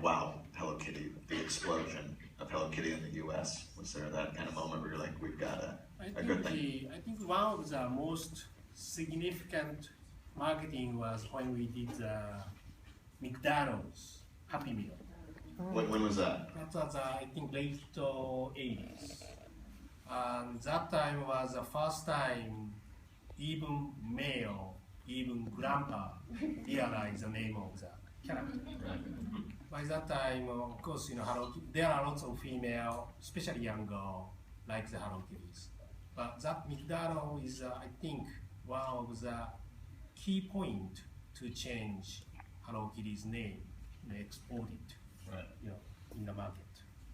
like, wow, Hello Kitty, the explosion of Hello Kitty in the U.S.? Was there that kind of moment where you're like, we've got a good thing? I think one of the most significant marketing was when we did the McDonald's Happy Meal. When was that? That was, I think, late 80s. And that time was the first time even male, even grandpa realized the name of the character. By that time, of course, Hello Kitty, there are lots of female, especially young girl, like the Hello Kitties. But that McDonald is, I think, one of the key point to change Hello Kitty's name and export it, Right. in the market.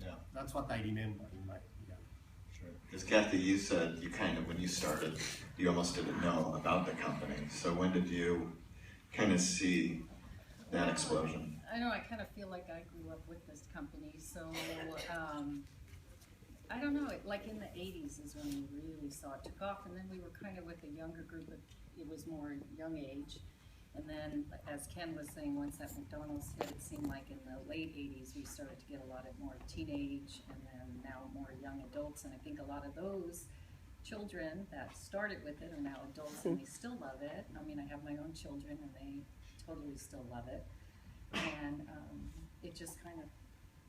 Yeah. That's what I remember in my. Sure. Because Kathy, you said you kind of, when you started, you almost didn't know about the company. So when did you kind of see that explosion? I know, I kind of feel like I grew up with this company, so I don't know, like in the 80s is when we really saw it took off, and then we were kind of with a younger group, it was more young age. And then, as Ken was saying, once that McDonald's hit, it seemed like in the late 80s we started to get a lot of more teenage, and then now more young adults, and I think a lot of those children that started with it are now adults and they still love it. I mean, I have my own children and they totally still love it. And it just kind of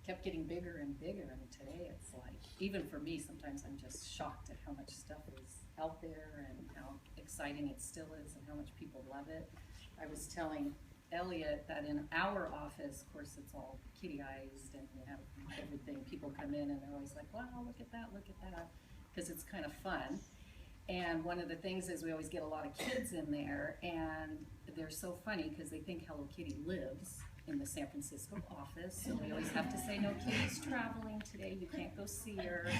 kept getting bigger and bigger, and today it's like, even for me, sometimes I'm just shocked at how much stuff is out there and how exciting it still is and how much people love it. I was telling Elliot that in our office, of course, it's all kitty-ized and we have everything. People come in and they're always like, wow, look at that, because it's kind of fun. And one of the things is we always get a lot of kids in there, and they're so funny because they think Hello Kitty lives in the San Francisco office, so we always have to say, no, Kitty's traveling today, you can't go see her.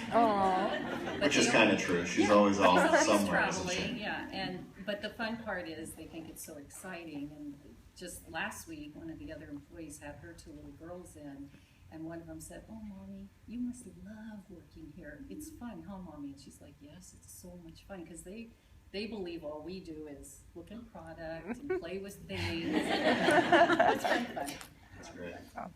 Which is kind of true. She's always all somewhere, isn't traveling, she? yeah. But the fun part is they think it's so exciting. And just last week, one of the other employees had her two little girls in, and one of them said, oh, Mommy, you must love working here. It's fun, huh, Mommy? And she's like, yes, it's so much fun, because they believe all we do is look at product and play with things. It's been fun. That's great. Awesome.